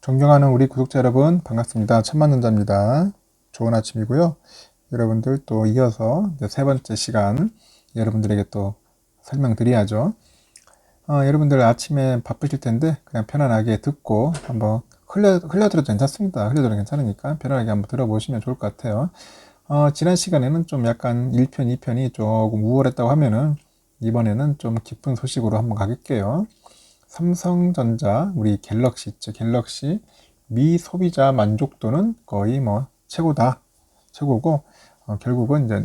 존경하는 우리 구독자 여러분 반갑습니다. 천만전자입니다. 좋은 아침이고요. 여러분들 또 이어서 이제 세 번째 시간 여러분들에게 또 설명드려야죠. 여러분들 아침에 바쁘실 텐데 그냥 편안하게 듣고 한번 흘려들어도 괜찮습니다. 흘려들어도 괜찮으니까 편안하게 한번 들어보시면 좋을 것 같아요. 지난 시간에는 좀 약간 1편, 2편이 조금 우월했다고 하면은 이번에는 좀 기쁜 소식으로 한번 가볼게요. 삼성전자, 우리 갤럭시 있죠. 갤럭시 미소비자 만족도는 거의 뭐 최고다. 최고고, 결국은 이제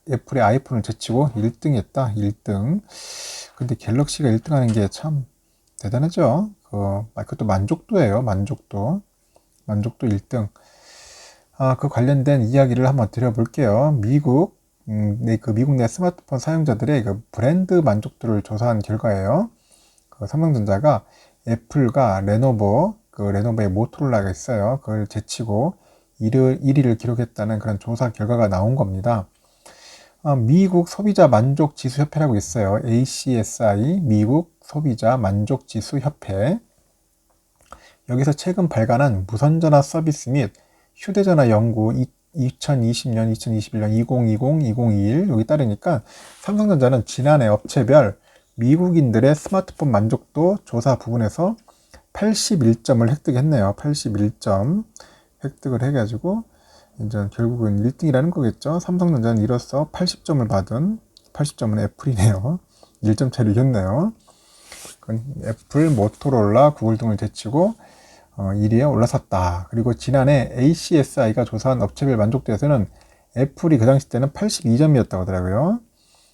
애플의 아이폰을 제치고 1등 했다. 1등. 근데 갤럭시가 1등 하는 게 참 대단하죠. 그것도 만족도예요. 만족도. 만족도 1등. 그 관련된 이야기를 한번 드려볼게요. 미국 내 스마트폰 사용자들의 그 브랜드 만족도를 조사한 결과예요. 삼성전자가 애플과 레노버의 모토로라가 있어요. 그걸 제치고 1위를 기록했다는 그런 조사 결과가 나온 겁니다. 미국 소비자 만족 지수 협회라고 있어요. ACSI, 미국 소비자 만족 지수 협회. 여기서 최근 발간한 무선전화 서비스 및 휴대전화 연구 2020년, 2021년, 2020, 2021 여기 따르니까 삼성전자는 지난해 업체별 미국인들의 스마트폰 만족도 조사 부분에서 81점을 획득했네요. 81점 획득을 해가지고 이제 결국은 1등이라는 거겠죠. 삼성전자는 이로써 80점을 받은 80점은 애플이네요. 1점 차를 이겼네요. 애플, 모토로라, 구글 등을 제치고 1위에 올라섰다. 그리고 지난해 ACSI가 조사한 업체별 만족도에서는 애플이 그 당시 때는 82점이었다고 하더라고요.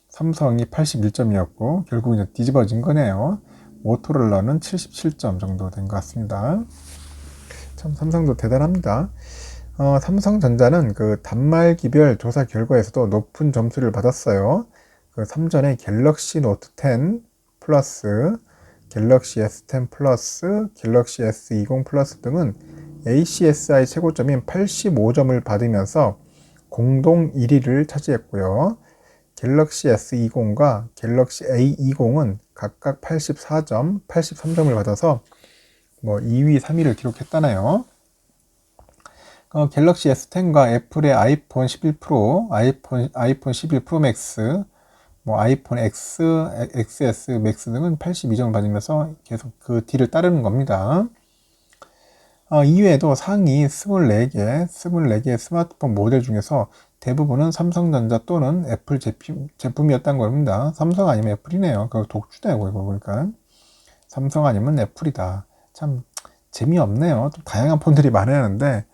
삼성이 81점이었고 결국 이제 뒤집어진 거네요. 모토로라는 77점 정도 된 것 같습니다. 참 삼성도 대단합니다. 삼성전자는 그 단말기별 조사 결과에서도 높은 점수를 받았어요. 그 3전에 갤럭시 노트 10 플러스, 갤럭시 S10 플러스, 갤럭시 S20 플러스 등은 ACSI 최고점인 85점을 받으면서 공동 1위를 차지했고요. 갤럭시 S20과 갤럭시 A20은 각각 84점, 83점을 받아서 뭐 2위, 3위를 기록했다네요. 갤럭시 S10과 애플의 아이폰 11 프로, 아이폰 11 프로 맥스, 뭐 아이폰 X, XS 맥스 등은 82점을 받으면서 계속 그 뒤를 따르는 겁니다. 이외에도 상위 24개 스마트폰 모델 중에서 대부분은 삼성전자 또는 애플 제품이었던 겁니다. 삼성 아니면 애플이네요. 그거 독주되고 이거 보니까 삼성 아니면 애플이다. 참 재미없네요. 좀 다양한 폰들이 많았는데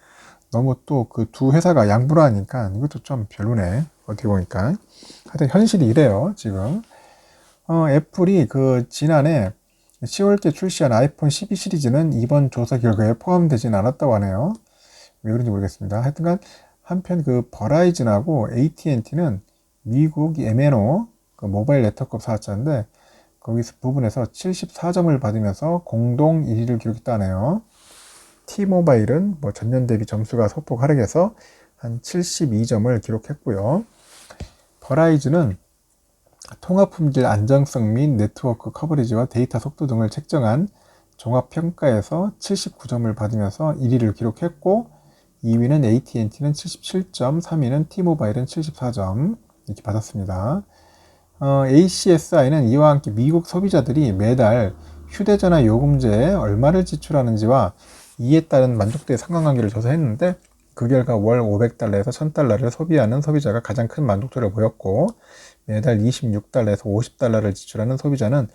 너무 또 그 두 회사가 양보를 하니까 이것도 좀 별로네. 어떻게 보니까 하여튼 현실이 이래요. 지금 애플이 그 지난해 10월께 출시한 아이폰 12 시리즈는 이번 조사 결과에 포함되진 않았다고 하네요. 왜 그런지 모르겠습니다. 하여튼간 한편 그 버라이즌하고 AT&T는 미국 MNO 그 모바일 네트워크 사업자인데 거기서 부분에서 74점을 받으면서 공동 1위를 기록했다네요. T모바일은 뭐 전년 대비 점수가 소폭 하락해서 한 72점을 기록했고요. 버라이즌은 통합품질 안정성 및 네트워크 커버리지와 데이터 속도 등을 책정한 종합평가에서 79점을 받으면서 1위를 기록했고 2위는 AT&T는 77점, 3위는 T모바일은 74점 이렇게 받았습니다. ACSI는 이와 함께 미국 소비자들이 매달 휴대전화 요금제에 얼마를 지출하는지와 이에 따른 만족도의 상관관계를 조사했는데 그 결과 월 500달러에서 1000달러를 소비하는 소비자가 가장 큰 만족도를 보였고 매달 26달러에서 50달러를 지출하는 소비자는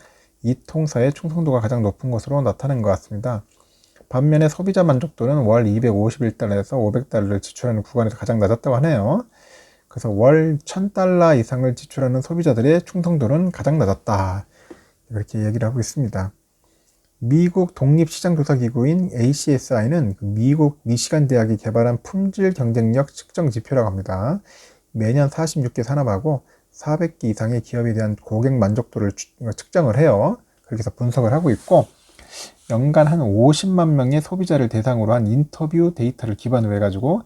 이 통사의 충성도가 가장 높은 것으로 나타난 것 같습니다. 반면에 소비자 만족도는 월 251달러에서 500달러를 지출하는 구간에서 가장 낮았다고 하네요. 그래서 월 1000달러 이상을 지출하는 소비자들의 충성도는 가장 낮았다. 이렇게 얘기를 하고 있습니다. 미국 독립시장조사기구인 ACSI는 미국 미시간 대학이 개발한 품질 경쟁력 측정 지표라고 합니다. 매년 46개 산업하고 400개 이상의 기업에 대한 고객 만족도를 측정을 해요. 그렇게 해서 분석을 하고 있고 연간 한 50만 명의 소비자를 대상으로 한 인터뷰 데이터를 기반으로 해가지고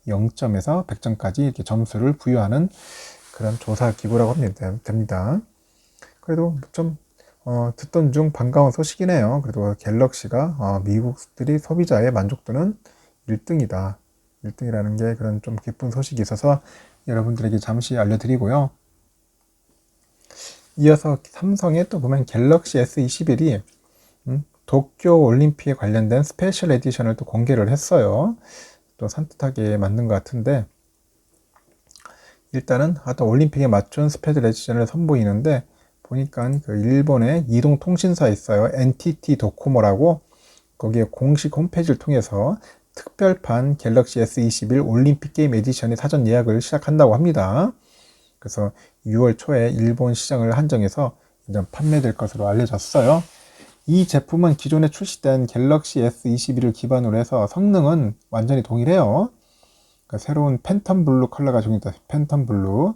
0점에서 100점까지 이렇게 점수를 부여하는 그런 조사 기구라고 하면 됩니다. 그래도 좀 듣던 중 반가운 소식이네요. 그래도 갤럭시가 미국들이 소비자의 만족도는 1등이다. 1등이라는 게 그런 좀 기쁜 소식이 있어서 여러분들에게 잠시 알려드리고요. 이어서 삼성에 또 보면 갤럭시 S21이 도쿄 올림픽에 관련된 스페셜 에디션을 또 공개를 했어요. 또 산뜻하게 만든 것 같은데, 일단은 하여튼 올림픽에 맞춘 스페셜 에디션을 선보이는데, 보니까 그 일본의 이동통신사 있어요. NTT 도코모라고. 거기에 공식 홈페이지를 통해서 특별판 갤럭시 S21 올림픽 게임 에디션의 사전 예약을 시작한다고 합니다. 그래서 6월 초에 일본 시장을 한정해서 이제 판매될 것으로 알려졌어요. 이 제품은 기존에 출시된 갤럭시 S21을 기반으로 해서 성능은 완전히 동일해요. 그러니까 새로운 팬텀 블루 컬러가 적용됐다. 팬텀 블루.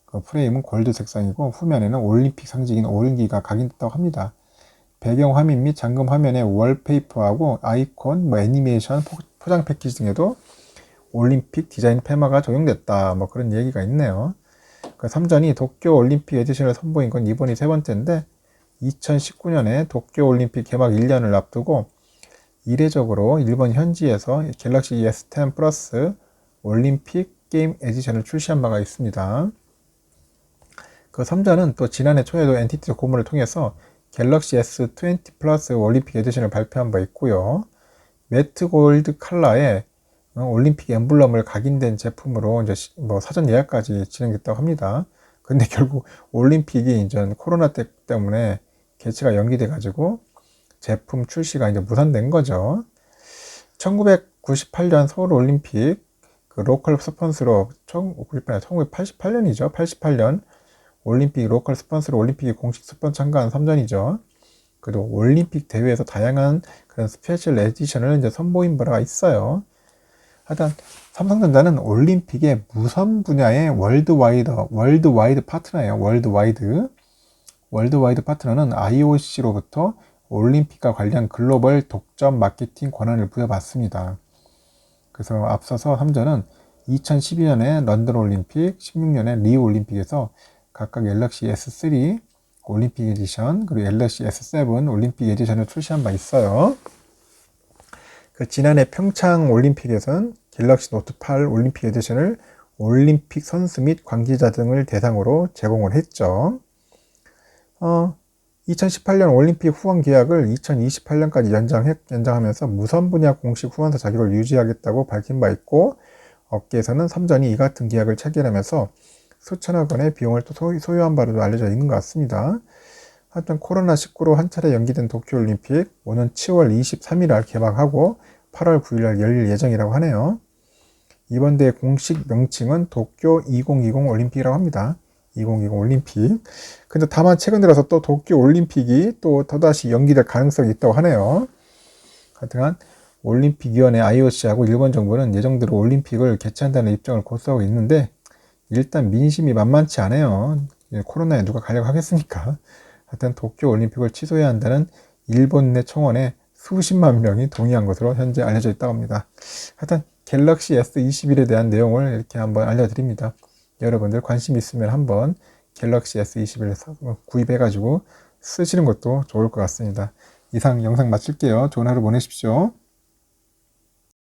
그 프레임은 골드 색상이고 후면에는 올림픽 상징인 오른기가 각인됐다고 합니다. 배경 화면 및 잠금 화면에 월페이퍼하고 아이콘, 애니메이션, 포장 패키지 등에도 올림픽 디자인 테마가 적용됐다. 뭐 그런 얘기가 있네요. 그 삼전이 도쿄 올림픽 에디션을 선보인 건 이번이 세 번째인데 2019년에 도쿄 올림픽 개막 1년을 앞두고 이례적으로 일본 현지에서 갤럭시 S10 플러스 올림픽 게임 에디션을 출시한 바가 있습니다. 그 3전은 또 지난해 초에도 NTT 도코모를 통해서 갤럭시 S20 플러스 올림픽 에디션을 발표한 바 있고요. 매트 골드 컬러의 올림픽 엠블럼을 각인된 제품으로 이제 뭐 사전 예약까지 진행됐다고 합니다. 근데 결국 올림픽이 이제 코로나 때문에 개최가 연기돼 가지고 제품 출시가 이제 무산된 거죠. 1998년 서울 올림픽 그 로컬 스폰서로 1988년이죠. 88년 올림픽 로컬 스폰서로 올림픽에 공식 스폰 참가한 3전이죠. 그리고 올림픽 대회에서 다양한 그런 스페셜 에디션을 이제 선보인 바가 있어요. 하여튼 삼성전자는 올림픽의 무선 분야의 월드와이드 파트너예요. 월드와이드 파트너는 IOC로부터 올림픽과 관련 글로벌 독점 마케팅 권한을 부여받습니다. 그래서 앞서서 삼전은 2012년에 런던 올림픽, 16년에 리우 올림픽에서 각각 갤럭시 S3 올림픽 에디션, 그리고 갤럭시 S7 올림픽 에디션을 출시한 바 있어요. 그 지난해 평창 올림픽에서는 갤럭시 노트 8 올림픽 에디션을 올림픽 선수 및 관계자 등을 대상으로 제공을 했죠. 2018년 올림픽 후원 계약을 2028년까지 연장하면서 무선 분야 공식 후원사 자격을 유지하겠다고 밝힌 바 있고, 업계에서는 삼전이 이 같은 계약을 체결하면서 수천억 원의 비용을 또 소요한 바로도 알려져 있는 것 같습니다. 하여튼 코로나19로 한 차례 연기된 도쿄올림픽 오는 10월 23일 날 개막하고 8월 9일 날 열릴 예정이라고 하네요. 이번 대회 공식 명칭은 도쿄 2020 올림픽이라고 합니다. 2020 올림픽. 근데 다만 최근 들어서 또 도쿄 올림픽이 또 또다시 연기될 가능성이 있다고 하네요. 하여튼 올림픽위원회 IOC하고 일본 정부는 예정대로 올림픽을 개최한다는 입장을 고수하고 있는데 일단 민심이 만만치 않아요. 코로나에 누가 가려고 하겠습니까? 하여튼 도쿄 올림픽을 취소해야 한다는 일본 내 청원에 수십만 명이 동의한 것으로 현재 알려져 있다고 합니다. 하여튼 갤럭시 S21에 대한 내용을 이렇게 한번 알려드립니다. 여러분들 관심 있으면 한번 갤럭시 S21 구입해가지고 쓰시는 것도 좋을 것 같습니다. 이상 영상 마칠게요. 좋은 하루 보내십시오.